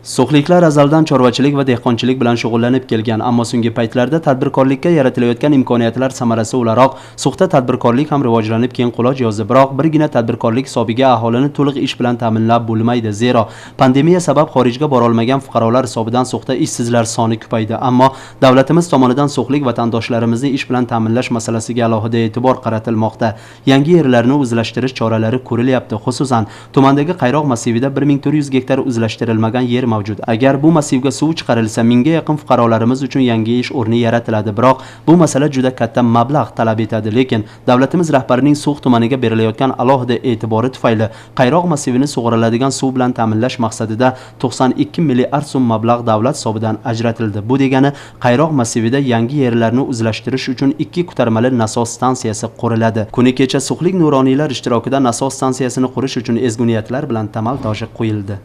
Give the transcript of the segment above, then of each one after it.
So'xliklar azaldan chorvachilik va dehqonchilik bilan shug'ullanib kelgan, ammo so'nggi paytlarda tadbirkorlikka yaratilayotgan imkoniyatlar samarasi o'laroq So'xda tadbirkorlik ham rivojlanib keng quloch yozdi. Biroq birgina tadbirkorlik hisobiga aholini to'liq ish bilan ta'minlab bo'lmaydi. Zero pandemiya sabab xorijga bora olmagan fuqarolar hisobidan So'xda ishsizlar soni ko'paydi. Ammo davlatimiz tomonidan so'xlik vatandoshlarimizni ish bilan ta'minlash masalasiga alohida e'tibor qaratilmoqda. Yangi yerlarni o'zlashtirish choralari ko'rilyapti. Xususan, tumandagi Qayroq massivida 1400 gektar o'zlashtirilmagan yer mavjud. Agar bu massivga suv chiqarilsa, mingga yaqin fuqarolarimiz uchun yangi ish o'rni yaratiladi. Biroq bu masala juda katta mablag' talab etadi. Lekin davlatimiz rahbarining So'x tumaniga berilayotgan alohida e'tibori tufayli Qayroq massivini sug'oriladigan suv bilan ta'minlash maqsadida 92 milliard so'm mablag' davlat hisobidan ajratildi. Bu degani Qayroq massivida yangi yerlarni o'zlashtirish uchun 2 ko'tarmali nasos stansiyasi quriladi. Kuni kecha So'xlik nuroniylar ishtirokida nasos stansiyasini qurish uchun ezgu niyatlar bilan tamal toshi qo'yildi.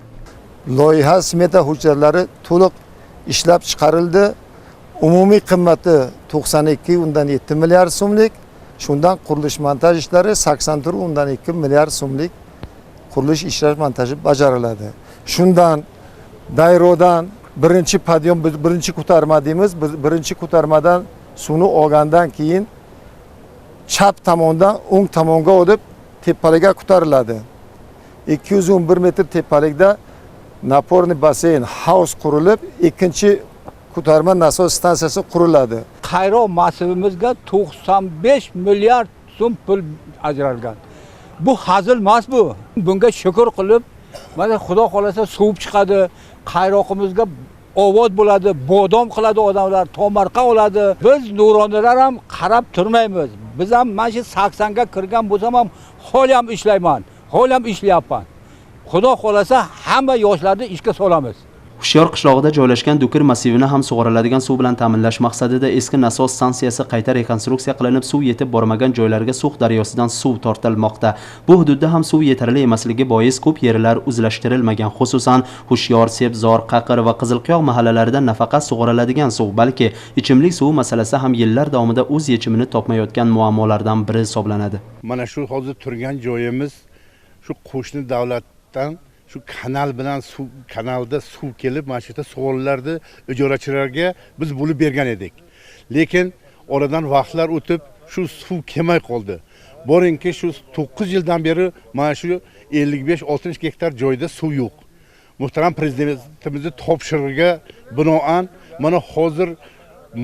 Loyiha smeta hujjatlari to'liq ishlab chiqarildi. Umumiy qimmati 92,7 milliard so'mlik. Shundan qurilish montaj ishlari 83,2 milliard so'mlik qurilish ishlash montaji bajariladi. Shundan dayrodan birinchi podyom, birinchi ko'tarma deymiz. Birinchi ko'tarmadan suvni olgandan keyin chap tomondan o'ng tomonga o'tib tepalikka ko'tariladi. 211 metr tepalikda naporni baseyn house qurilib, ikkinchi ko'tarma nasos stansiyasi quriladi. Qayroq massivimizga 95 milliard so'm pul ajralgan. Bu hazil emas bu. Bunga shukr qilib, mana Xudo xolasa suv chiqadi, Qayroqimizga ovod bo'ladi, bodom qiladi odamlar, tomarqa oladi. Biz nuroniylar ham qarab turmaymiz. Biz ham mana shu 80 ga kirgan bo'lsam ham hali ham ishlayman, hali ham ishlayapman. Xudo xolasa hamma yoshlarni ishga solamiz. Hushyor qishlog'ida joylashgan Dukir massivini ham sug'oriladigan suv bilan ta'minlash maqsadida eski nasos stansiyasi qayta rekonstruksiya qilinib, suv yetib bormagan joylarga So'x daryosidan suv tortilmoqda. Bu hududda ham suv yetarli emasligi bois ko'p yerlar o'zlashtirilmagan. Xususan, Hushyor, Sebzor, Qaqir va Qizilqiyog mahallalarida nafaqat sug'oriladigan suv, balki ichimlik suvi masalasi ham yillar davomida o'z yechimini topmayotgan muammolardan biri hisoblanadi. Mana shu hozir turgan joyimiz shu qo'shni davlatdan shu kanal bilan kanalda suv kelib, mana shu yerda sug'orillarni ijorachilarga biz bo'lib bergan edik. Lekin oradan vaqtlar o'tib, shu suv kelmay qoldi. Boringki, shu 9 yildan beri mana shu 55-60 gektar joyda suv yo'q. Muhtaram prezidentimizning topshirig'iga binoan mana hozir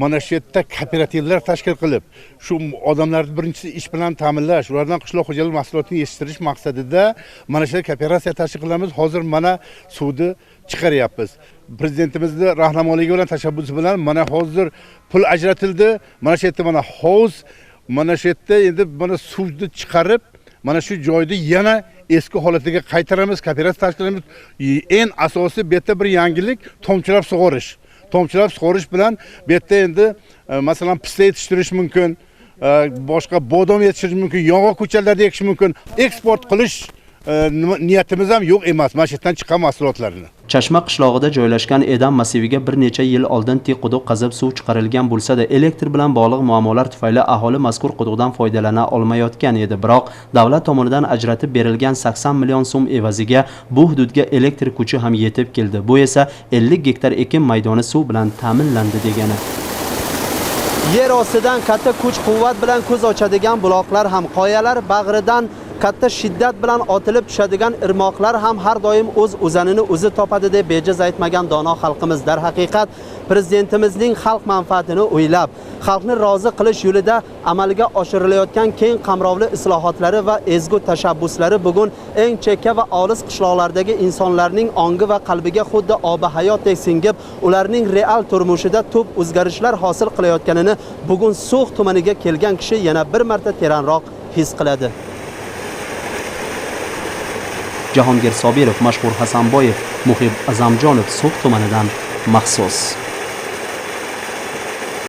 mana shu yerda kooperativlar tashkil qilib, shu odamlarni birinchisi ish bilan ta'minlash, ulardan qishloq xo'jalik mahsulotini yetishtirish maqsadida mana shu kooperatsiya tashkil qilamiz. Hozir mana suvni chiqaryapmiz. Prezidentimizning rahnamonligi bilan, tashabbusi bilan mana hozir pul ajratildi. Mana shu yerda mana hovuz, mana shu yerda endi mana suvni chiqarib, mana shu joyni yana eski holatiga qaytaramiz, kooperatsiya tashkil qilamiz. Eng asosiy bu yerda bir yangilik tomchilab sug'orish. Tomchilab sug'orish bilan bu yerda endi masalan pista yetishtirish mumkin, boshqa bodom yetishtirish mumkin, yong'oq ko'chatlarni ekish mumkin. Eksport qilish niyatimiz ham yo'q emas, mana shu yerdan chiqqan mahsulotlarni. Chashma qishlog'ida joylashgan Edam massiviga bir necha yil oldin tik quduq qazib suv chiqarilgan bo'lsa-da, elektr bilan bog'liq muammolar tufayli aholi mazkur quduqdan foydalana olmayotgan edi. Biroq davlat tomonidan ajratib berilgan 80 million so'm evaziga bu hududga elektr kuchi ham yetib keldi. Bu esa 50 gektar ekin maydoni suv bilan ta'minlandi degani. Yer ostidan katta kuch-quvvat bilan ko'z ochadigan buloqlar ham, qoyalar bag'ridan katta shiddat bilan otilib tushadigan irmoqlar ham har doim o'z o'zanini o'zi topadi deb bejiz aytmagan dono xalqimiz. Dar haqiqat prezidentimizning xalq manfaatini o'ylab, xalqni rozi qilish yo'lida amalga oshirilayotgan keng qamrovli islohotlari va ezgu tashabbuslari bugun eng chekka va olis qishloqlardagi insonlarning ongi va qalbiga xuddi obi hayotdek singib, ularning real turmushida tub o'zgarishlar hosil qilayotganini bugun So'x tumaniga kelgan kishi yana bir marta teranroq his qiladi. Jahongir Sobirov, Mashhur Hasanboyev, Muhib Azamjonov, So'x tumanidan maxsus.